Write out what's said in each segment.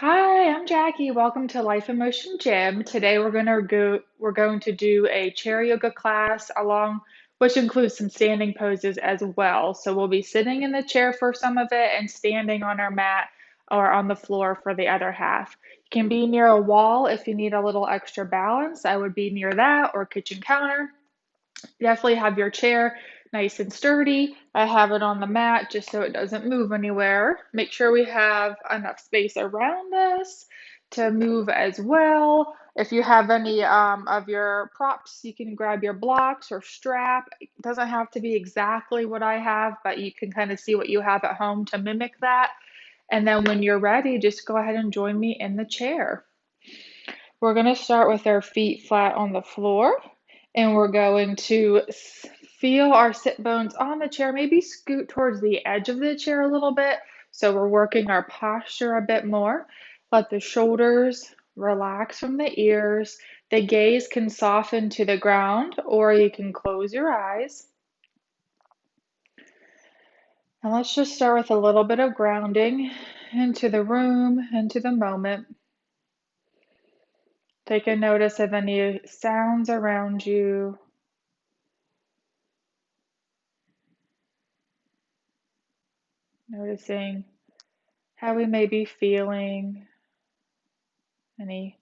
Hi, I'm Jackie. Welcome to Life in Motion Gym. Today we're going to do a chair yoga class which includes some standing poses as well. So we'll be sitting in the chair for some of it and standing on our mat or on the floor for the other half. You can be near a wall if you need a little extra balance. I would be near that or kitchen counter. Definitely have your chair nice and sturdy. I have it on the mat just so it doesn't move anywhere. Make sure we have enough space around us to move as well. If you have any of your props, you can grab your blocks or strap. It doesn't have to be exactly what I have, but you can kind of see what you have at home to mimic that. And then when you're ready, just go ahead and join me in the chair. We're going to start with our feet flat on the floor, and we're going to feel our sit bones on the chair, maybe scoot towards the edge of the chair a little bit. So we're working our posture a bit more. Let the shoulders relax from the ears. The gaze can soften to the ground, or you can close your eyes. And let's just start with a little bit of grounding into the room, into the moment. Take a notice of any sounds around you. Noticing how we may be feeling, any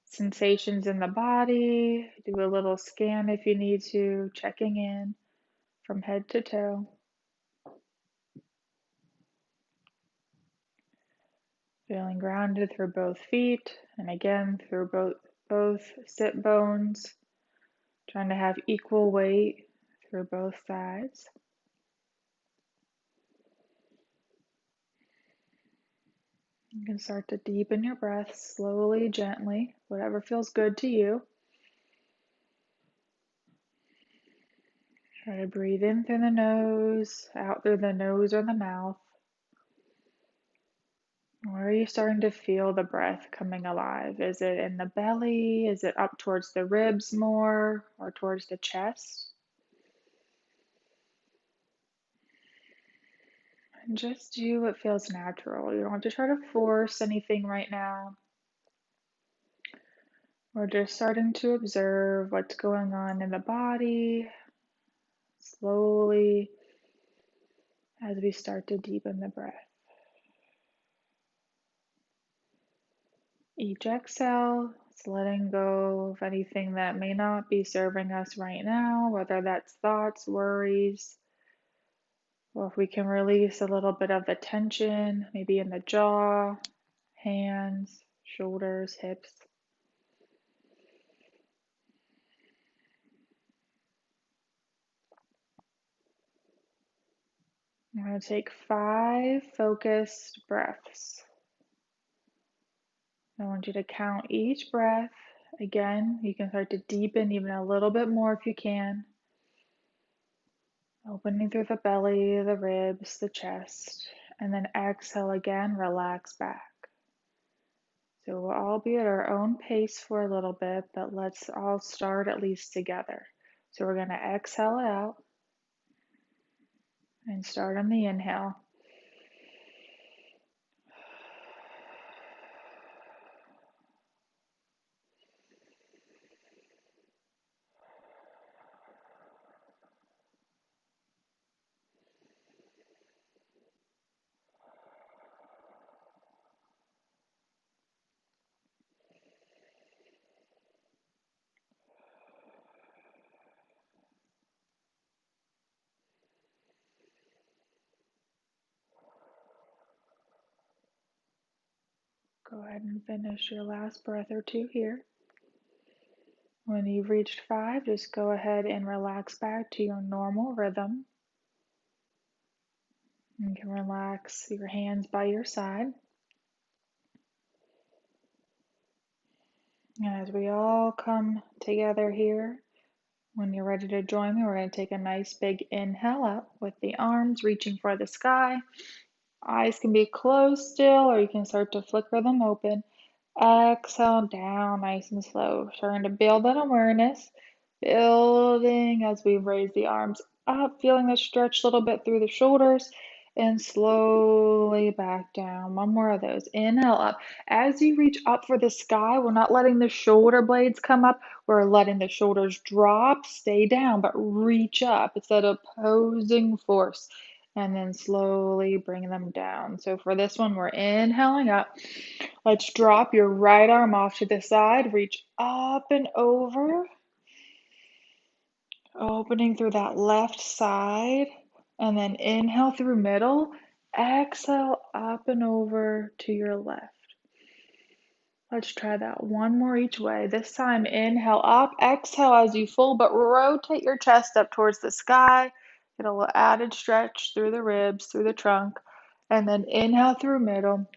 sensations in the body. Do a little scan if you need to, checking in from head to toe. Feeling grounded through both feet and again through both sit bones. Trying to have equal weight through both sides. You can start to deepen your breath slowly, gently, whatever feels good to you. Try to breathe in through the nose, out through the nose or the mouth. Where are you starting to feel the breath coming alive? Is it in the belly? Is it up towards the ribs more or towards the chest? And just do what feels natural. You don't have to try to force anything right now. We're just starting to observe what's going on in the body slowly as we start to deepen the breath. Each exhale is letting go of anything that may not be serving us right now, whether that's thoughts, worries, or if we can release a little bit of the tension, maybe in the jaw, hands, shoulders, hips. I'm going to take 5 focused breaths. I want you to count each breath. Again, you can start to deepen even a little bit more if you can. Opening through the belly, the ribs, the chest, and then exhale again, relax back. So we'll all be at our own pace for a little bit, but let's all start at least together. So we're going to exhale it out and start on the inhale. Go ahead and finish your last breath or two here. When you've reached 5, just go ahead and relax back to your normal rhythm. You can relax your hands by your side. And as we all come together here, when you're ready to join me, we're going to take a nice big inhale up with the arms reaching for the sky. Eyes can be closed still, or you can start to flicker them open. Exhale down nice and slow. Starting to build that awareness. Building as we raise the arms up, feeling the stretch a little bit through the shoulders. and slowly back down. One more of those. Inhale up. As you reach up for the sky, we're not letting the shoulder blades come up. We're letting the shoulders drop, stay down, but reach up. It's that opposing force. And then slowly bring them down. So for this one, we're inhaling up. Let's drop your right arm off to the side. Reach up and over. Opening through that left side. And then inhale through middle. Exhale up and over to your left. Let's try that one more each way. This time, inhale up, exhale as you fold, but rotate your chest up towards the sky. Get a little added stretch through the ribs, through the trunk. And then inhale through middle.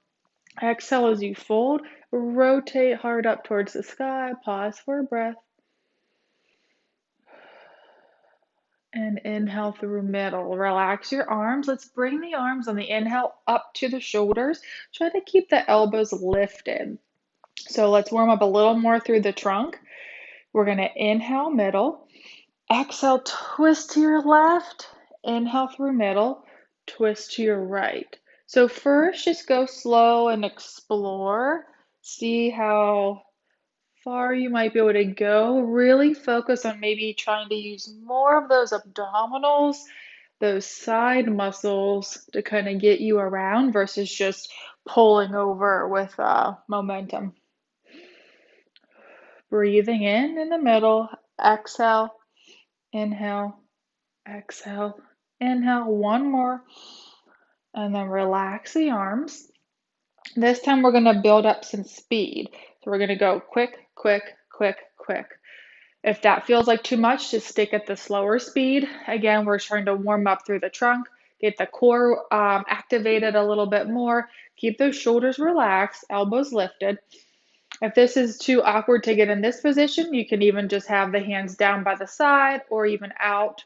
Exhale as you fold. Rotate hard up towards the sky. Pause for a breath. And inhale through middle. Relax your arms. Let's bring the arms on the inhale up to the shoulders. Try to keep the elbows lifted. So let's warm up a little more through the trunk. We're going to inhale middle. Exhale, twist to your left. Inhale through middle. Twist to your right. So first, just go slow and explore. See how far you might be able to go. Really focus on maybe trying to use more of those abdominals, those side muscles to kind of get you around versus just pulling over with momentum. Breathing in the middle, exhale, inhale, exhale, inhale. One more, and then relax the arms. This time we're going to build up some speed. So we're going to go quick, quick, quick, quick. If that feels like too much, just stick at the slower speed. Again, we're trying to warm up through the trunk, get the core activated a little bit more. Keep those shoulders relaxed, elbows lifted. If this is too awkward to get in this position, you can even just have the hands down by the side or even out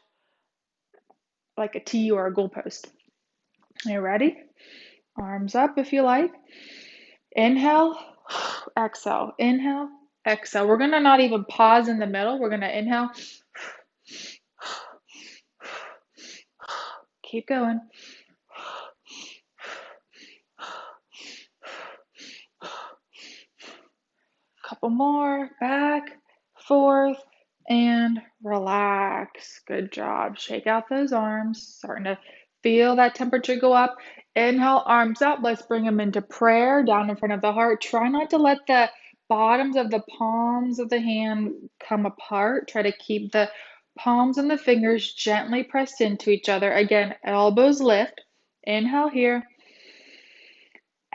like a T or a goalpost. Are you ready? Arms up if you like. Inhale, exhale, inhale, exhale. We're going to not even pause in the middle. We're going to inhale. Keep going. Couple more. Back, forth, and relax. Good job. Shake out those arms. Starting to feel that temperature go up. Inhale, arms up. Let's bring them into prayer down in front of the heart. Try not to let the bottoms of the palms of the hand come apart. Try to keep the palms and the fingers gently pressed into each other. Again, elbows lift. Inhale here.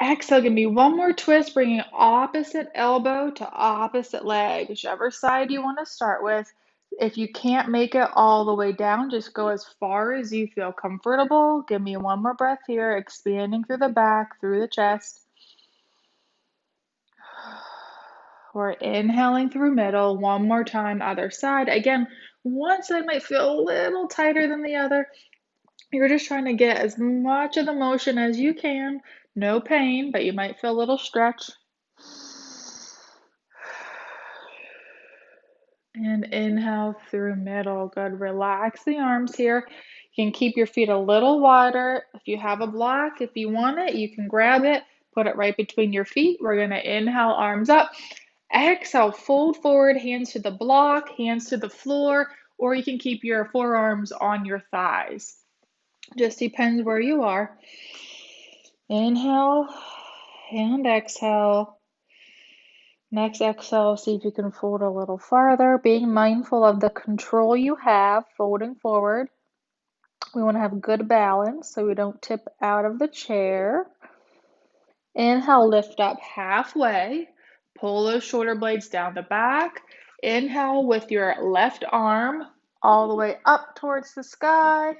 Exhale, give me one more twist, bringing opposite elbow to opposite leg, whichever side you want to start with. If you can't make it all the way down, just go as far as you feel comfortable. Give me one more breath here, expanding through the back, through the chest. We're inhaling through middle. One more time, other side. Again, one side might feel a little tighter than the other. You're just trying to get as much of the motion as you can. No pain, but you might feel a little stretch. And inhale through middle. Good. Relax the arms here. You can keep your feet a little wider. If you have a block, if you want it, you can grab it, put it right between your feet. We're going to inhale, arms up. Exhale, fold forward, hands to the block, hands to the floor, or you can keep your forearms on your thighs. Just depends where you are. Inhale and exhale. Next exhale, see if you can fold a little farther, being mindful of the control you have folding forward. We want to have good balance so we don't tip out of the chair. Inhale, lift up halfway. Pull those shoulder blades down the back. Inhale with your left arm all the way up towards the sky.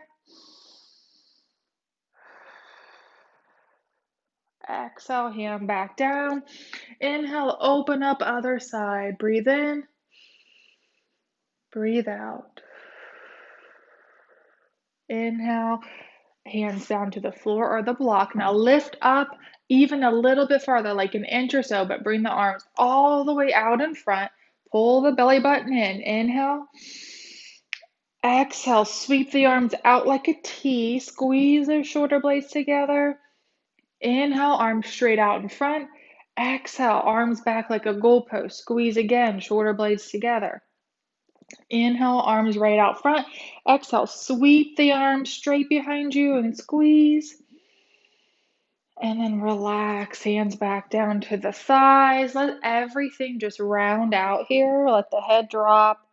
Exhale, hand back down. Inhale, open up other side. Breathe in. Breathe out. Inhale, hands down to the floor or the block. Now lift up even a little bit farther, like an inch or so, but bring the arms all the way out in front. Pull the belly button in. Inhale. Exhale, sweep the arms out like a T. Squeeze those shoulder blades together. Inhale, arms straight out in front. Exhale, arms back like a goalpost. Squeeze again, shoulder blades together. Inhale, arms right out front. Exhale, sweep the arms straight behind you and squeeze. And then relax, hands back down to the thighs. Let everything just round out here. Let the head drop.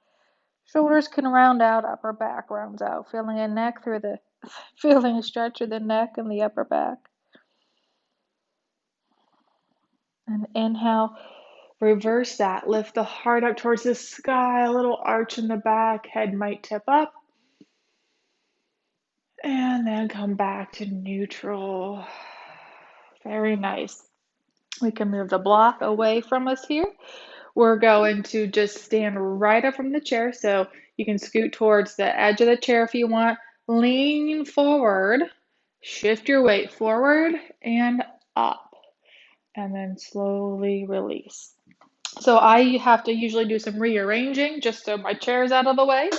Shoulders can round out, upper back rounds out. Feeling a neck through the, feeling a stretch of the neck and the upper back. And inhale, reverse that. Lift the heart up towards the sky, a little arch in the back. Head might tip up. And then come back to neutral. Very nice. We can move the block away from us here. We're going to just stand right up from the chair. So you can scoot towards the edge of the chair if you want. Lean forward. Shift your weight forward and up. And then slowly release. So I have to usually do some rearranging just so my chair is out of the way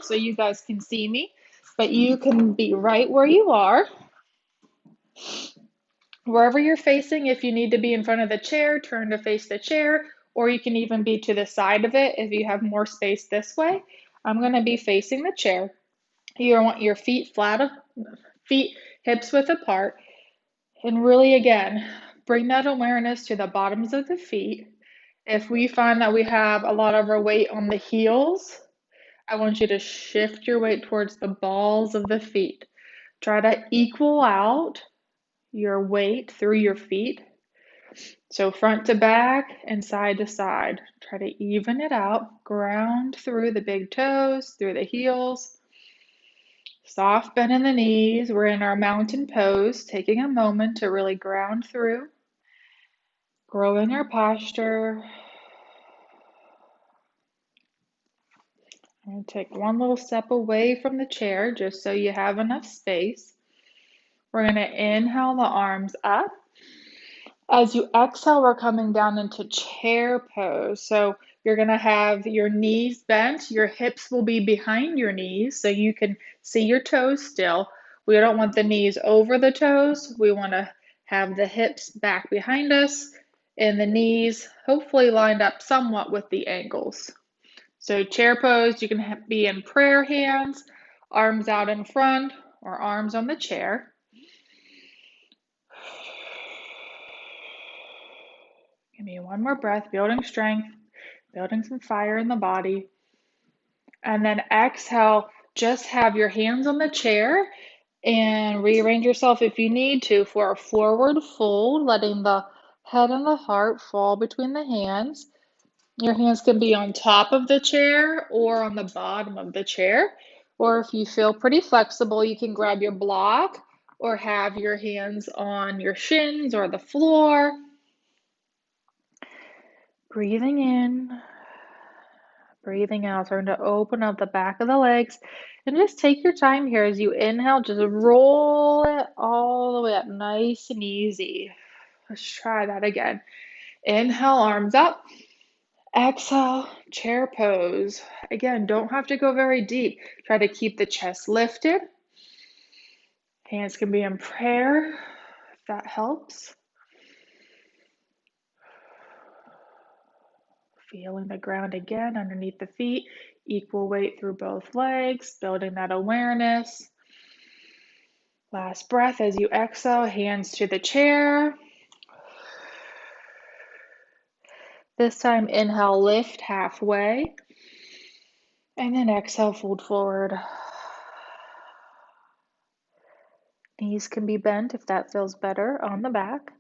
so you guys can see me. But you can be right where you are. Wherever you're facing, if you need to be in front of the chair, turn to face the chair, or you can even be to the side of it if you have more space this way. I'm going to be facing the chair. You want your feet flat, feet hips width apart, and really again, bring that awareness to the bottoms of the feet. If we find that we have a lot of our weight on the heels, I want you to shift your weight towards the balls of the feet. Try to equal out your weight through your feet. So front to back and side to side. Try to even it out. Ground through the big toes, through the heels. Soft bend in the knees. We're in our mountain pose, taking a moment to really ground through. Growing our posture. I'm going to take one little step away from the chair just so you have enough space. We're going to inhale the arms up. As you exhale, we're coming down into chair pose. So you're going to have your knees bent. Your hips will be behind your knees so you can see your toes still. We don't want the knees over the toes. We want to have the hips back behind us and the knees hopefully lined up somewhat with the ankles. So chair pose, you can be in prayer hands, arms out in front, or arms on the chair. Give me one more breath, building strength, building some fire in the body. And then exhale, just have your hands on the chair and rearrange yourself if you need to for a forward fold, letting the head and the heart fall between the hands. Your hands can be on top of the chair or on the bottom of the chair. Or if you feel pretty flexible, you can grab your block or have your hands on your shins or the floor. Breathing in, breathing out. Starting to open up the back of the legs. And just take your time here as you inhale. Just roll it all the way up, nice and easy. Let's try that again. Inhale, arms up. Exhale, chair pose. Again, don't have to go very deep. Try to keep the chest lifted. Hands can be in prayer if that helps. Feeling the ground again underneath the feet. Equal weight through both legs, building that awareness. Last breath as you exhale, hands to the chair. This time, inhale, lift halfway. And then exhale, fold forward. Knees can be bent if that feels better on the back.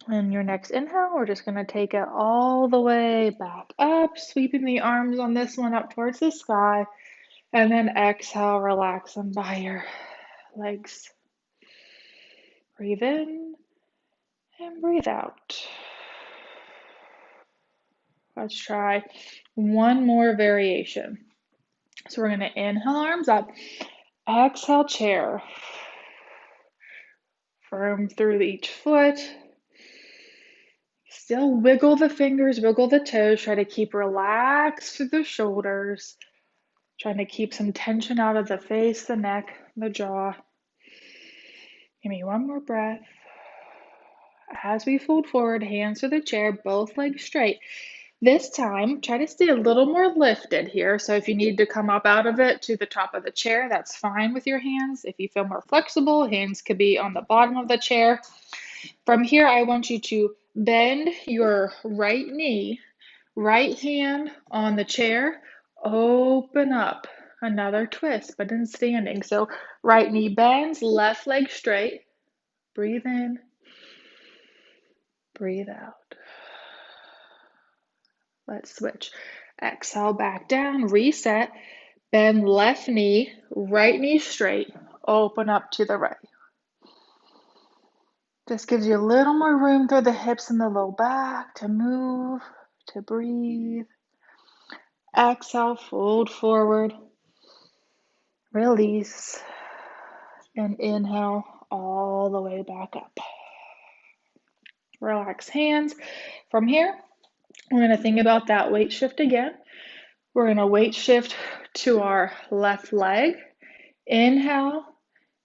And your next inhale, we're just going to take it all the way back up, sweeping the arms on this one up towards the sky. And then exhale, relax them by your legs. Breathe in and breathe out. Let's try one more variation. So we're going to inhale, arms up. Exhale, chair. Firm through each foot. Still wiggle the fingers, wiggle the toes. Try to keep relaxed through the shoulders. Trying to keep some tension out of the face, the neck, the jaw. Give me one more breath. As we fold forward, hands to the chair, both legs straight. This time, try to stay a little more lifted here. So if you need to come up out of it to the top of the chair, that's fine with your hands. If you feel more flexible, hands could be on the bottom of the chair. From here, I want you to bend your right knee, right hand on the chair, open up. Another twist, but in standing. So right knee bends, left leg straight. Breathe in, breathe out. Let's switch. Exhale back down, reset. Bend left knee, right knee straight. Open up to the right. Just gives you a little more room through the hips and the low back to move, to breathe. Exhale, fold forward. Release. And inhale all the way back up. Relax hands. From here, we're going to think about that weight shift again. We're going to weight shift to our left leg. Inhale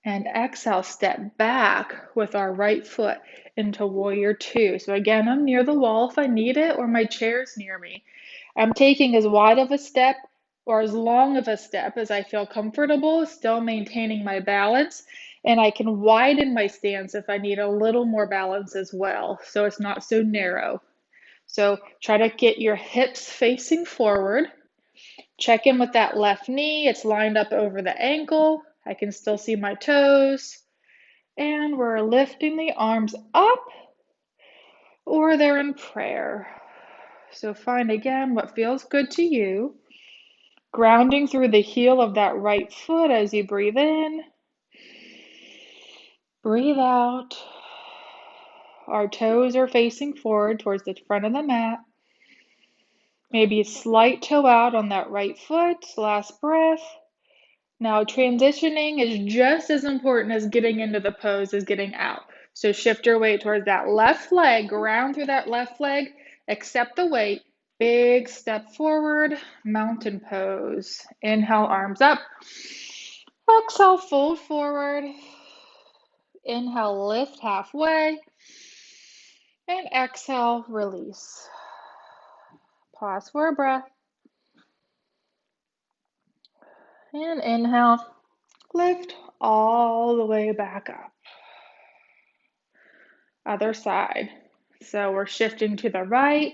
and exhale, step back with our right foot into warrior two. So again, I'm near the wall if I need it, or my chair's near me. I'm taking as wide of a step or as long of a step as I feel comfortable, still maintaining my balance. And I can widen my stance if I need a little more balance as well, so it's not so narrow. So try to get your hips facing forward. Check in with that left knee. It's lined up over the ankle. I can still see my toes. And we're lifting the arms up, or they're in prayer. So find again what feels good to you. Grounding through the heel of that right foot as you breathe in. Breathe out. Our toes are facing forward towards the front of the mat. Maybe a slight toe out on that right foot. Last breath. Now transitioning is just as important as getting into the pose as getting out. So shift your weight towards that left leg, ground through that left leg, accept the weight, big step forward, mountain pose. Inhale, arms up. Exhale, fold forward. Inhale, lift halfway. And exhale, release. Pause for a breath. And inhale, lift all the way back up. Other side. So we're shifting to the right,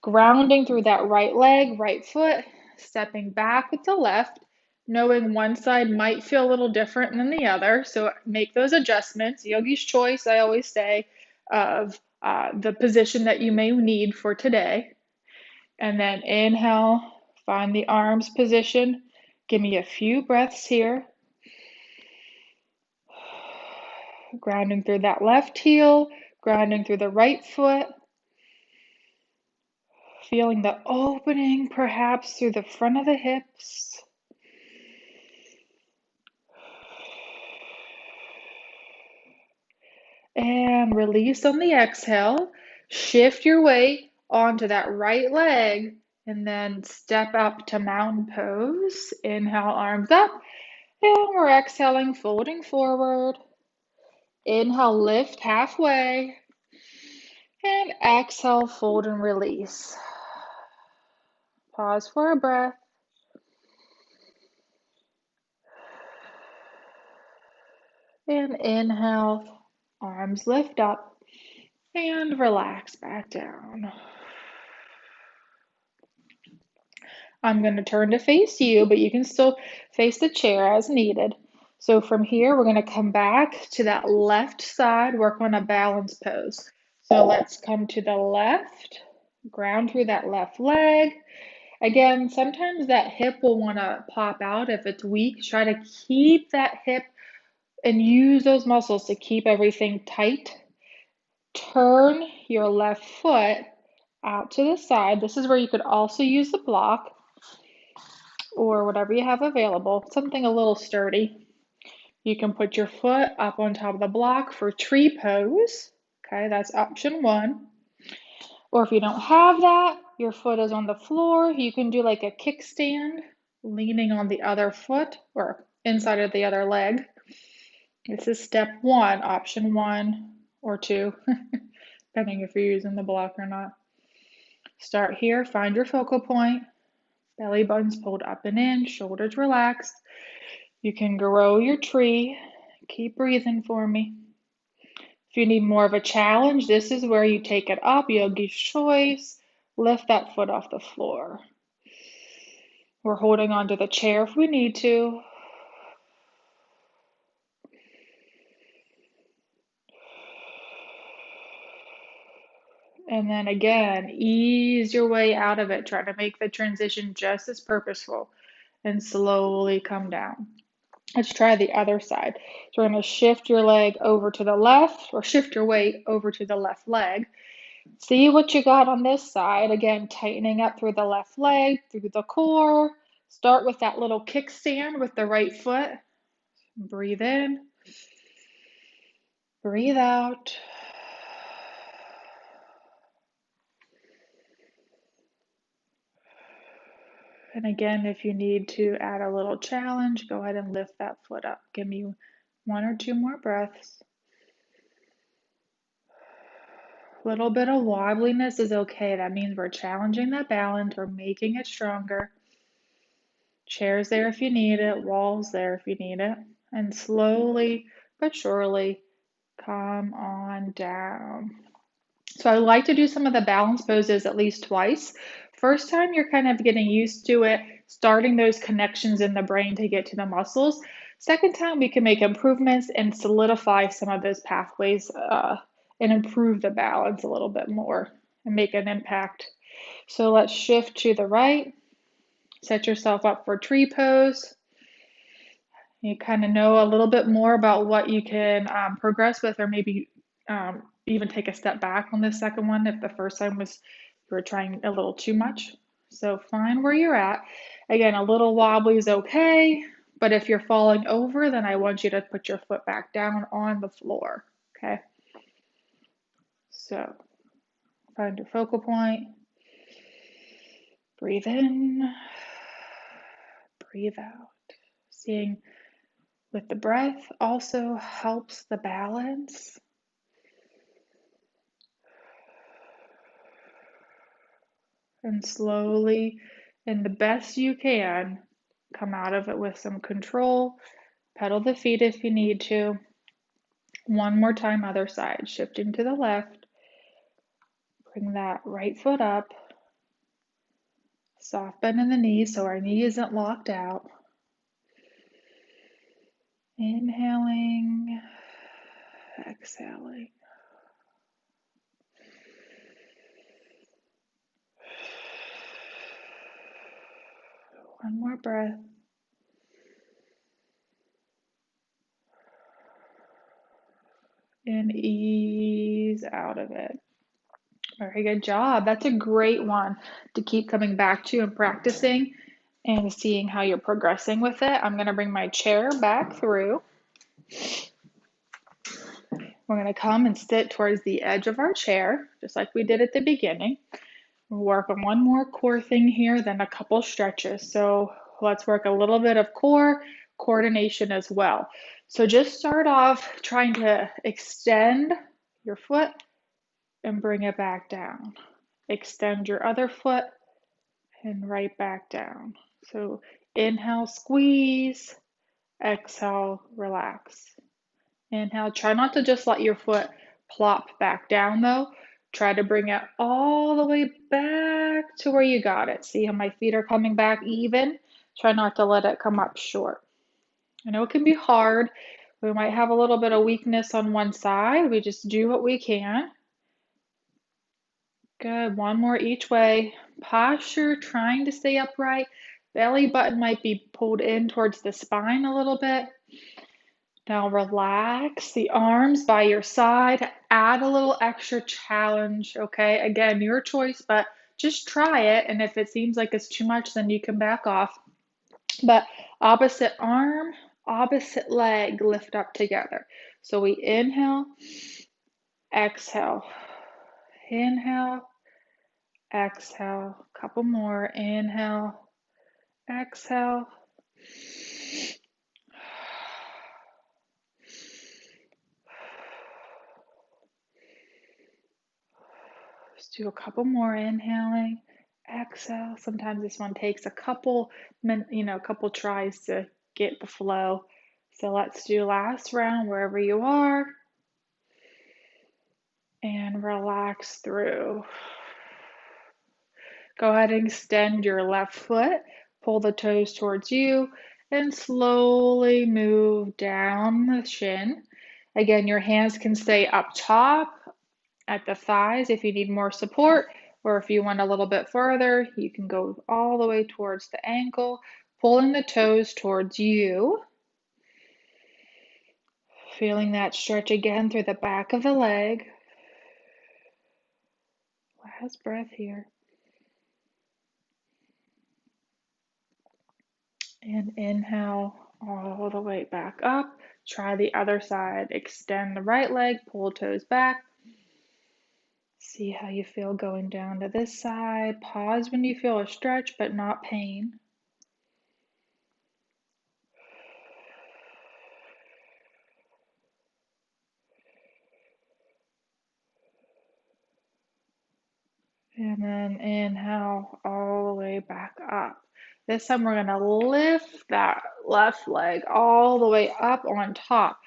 grounding through that right leg, right foot, stepping back with the left, knowing one side might feel a little different than the other. So make those adjustments. Yogi's choice, I always say, of the position that you may need for today. And then inhale, find the arms position. Give me a few breaths here. Grounding through that left heel, grounding through the right foot. Feeling the opening perhaps through the front of the hips. And release on the exhale. Shift your weight onto that right leg and then step up to mountain pose. Inhale, arms up. And we're exhaling, folding forward. Inhale, lift halfway. And exhale, fold and release. Pause for a breath. And inhale, arms lift up. And relax back down. I'm going to turn to face you, but you can still face the chair as needed. So from here, we're going to come back to that left side, work on a balance pose. So let's come to the left, ground through that left leg. Again, sometimes that hip will want to pop out if it's weak. Try to keep that hip and use those muscles to keep everything tight. Turn your left foot out to the side. This is where you could also use the block or whatever you have available, something a little sturdy. You can put your foot up on top of the block for tree pose. Okay, that's option one. Or if you don't have that, your foot is on the floor, you can do like a kickstand leaning on the other foot or inside of the other leg. This is step one, option one or two, depending if you're using the block or not. Start here, find your focal point, belly button's pulled up and in, shoulders relaxed. You can grow your tree. Keep breathing for me. If you need more of a challenge, this is where you take it up, yogi's choice. Lift that foot off the floor. We're holding onto the chair if we need to. And then again, ease your way out of it. Try to make the transition just as purposeful and slowly come down. Let's try the other side. So we're going to shift your leg over to the left or shift your weight over to the left leg. See what you got on this side. Again, tightening up through the left leg, through the core. Start with that little kickstand with the right foot. Breathe in. Breathe out. And again, if you need to add a little challenge, go ahead and lift that foot up. Give me 1 or 2 more breaths. A little bit of wobbliness is okay. That means we're challenging that balance. We're making it stronger. Chair's there if you need it. Wall's there if you need it. And slowly but surely, come on down. So I like to do some of the balance poses at least twice. First time, you're kind of getting used to it, starting those connections in the brain to get to the muscles. Second time, we can make improvements and solidify some of those pathways and improve the balance a little bit more and make an impact. So let's shift to the right. Set yourself up for tree pose. You kind of know a little bit more about what you can progress with, or maybe even take a step back on the second one if the first time was you were trying a little too much. So find where you're at. Again, a little wobbly is okay, but if you're falling over, then I want you to put your foot back down on the floor, okay? So find your focal point. Breathe in, breathe out. Seeing with the breath also helps the balance. And slowly, and the best you can, come out of it with some control. Pedal the feet if you need to. One more time, other side. Shifting to the left. Bring that right foot up. Soft bend in the knees so our knee isn't locked out. Inhaling, exhaling. One more breath. And ease out of it. Very good job. That's a great one to keep coming back to and practicing and seeing how you're progressing with it. I'm going to bring my chair back through. We're going to come and sit towards the edge of our chair, just like we did at the beginning. We'll work on one more core thing here, then a couple stretches. So let's work a little bit of core coordination as well. So just start off trying to extend your foot and bring it back down. Extend your other foot and right back down. So inhale, squeeze, exhale, relax. Inhale, try not to just let your foot plop back down though. Try to bring it all the way back to where you got it. See how my feet are coming back even? Try not to let it come up short. I know it can be hard. We might have a little bit of weakness on one side. We just do what we can. Good. One more each way. Posture, trying to stay upright. Belly button might be pulled in towards the spine a little bit. Now relax the arms by your side. Add a little extra challenge, okay? Again, your choice, but just try it. And if it seems like it's too much, then you can back off. But opposite arm, opposite leg, lift up together. So we inhale, exhale, inhale, exhale. Couple more. Inhale, Exhale. Just do a couple more inhaling. Exhale. Sometimes this one takes a couple tries to get the flow. So let's do last round wherever you are and relax through. Go ahead and extend your left foot, pull the toes towards you, and slowly move down the shin. Again, your hands can stay up top at the thighs if you need more support, or if you want a little bit further, you can go all the way towards the ankle, pulling the toes towards you. Feeling that stretch again through the back of the leg. Last breath here. And inhale all the way back up. Try the other side. Extend the right leg, pull toes back. See how you feel going down to this side. Pause when you feel a stretch, but not pain. And then inhale all the way back up. This time we're going to lift that left leg all the way up on top.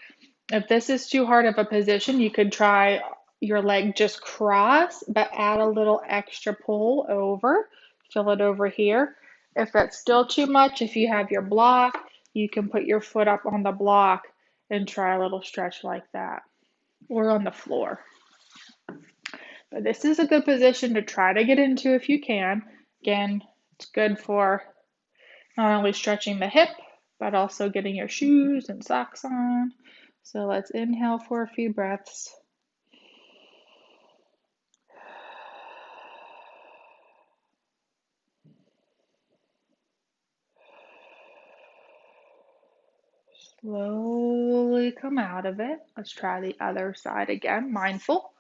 If this is too hard of a position, you could try your leg just cross, but add a little extra pull over. Feel it over here. If that's still too much, if you have your block, you can put your foot up on the block and try a little stretch like that, or on the floor. But this is a good position to try to get into if you can. Again, it's good for not only stretching the hip, but also getting your shoes and socks on. So let's inhale for a few breaths. Slowly come out of it. Let's try the other side again. Mindful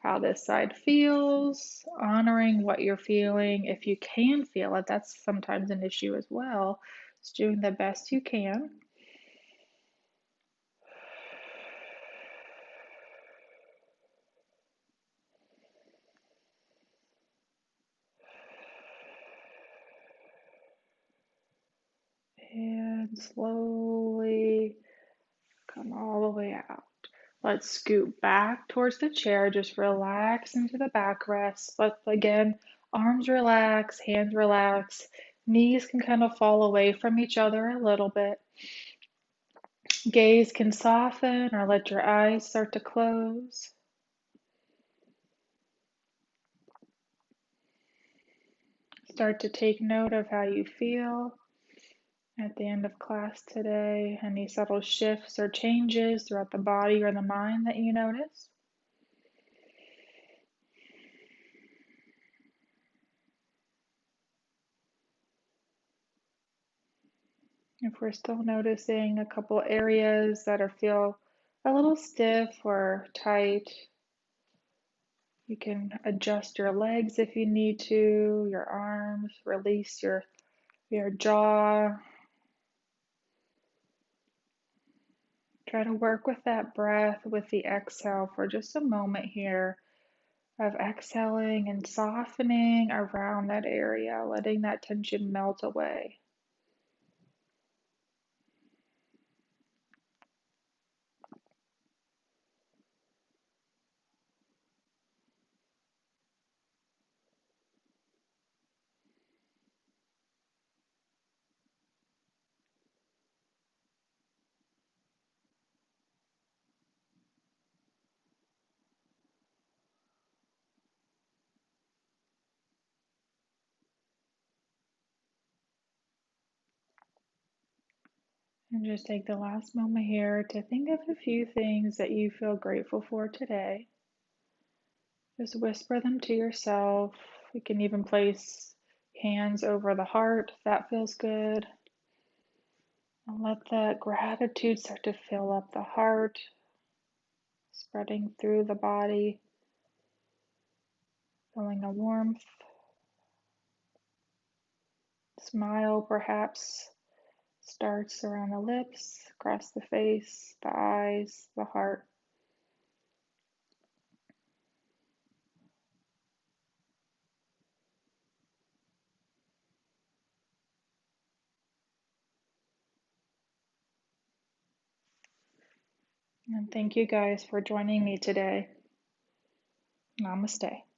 how this side feels, honoring what you're feeling. If you can feel it, that's sometimes an issue as well. Just doing the best you can. And slowly come all the way out. Let's scoot back towards the chair. Just relax into the backrest. Let's again, arms relax, hands relax. Knees can kind of fall away from each other a little bit. Gaze can soften or let your eyes start to close. Start to take note of how you feel at the end of class today. Any subtle shifts or changes throughout the body or the mind that you notice. If we're still noticing a couple areas that feel a little stiff or tight, you can adjust your legs if you need to, your arms, release your jaw. Try to work with that breath with the exhale for just a moment here of exhaling and softening around that area, letting that tension melt away. And just take the last moment here to think of a few things that you feel grateful for today. Just whisper them to yourself. You can even place hands over the heart if that feels good. And let that gratitude start to fill up the heart, spreading through the body, feeling a warmth, Smile perhaps starts around the lips, across the face, the eyes, the heart. And thank you guys for joining me today. Namaste.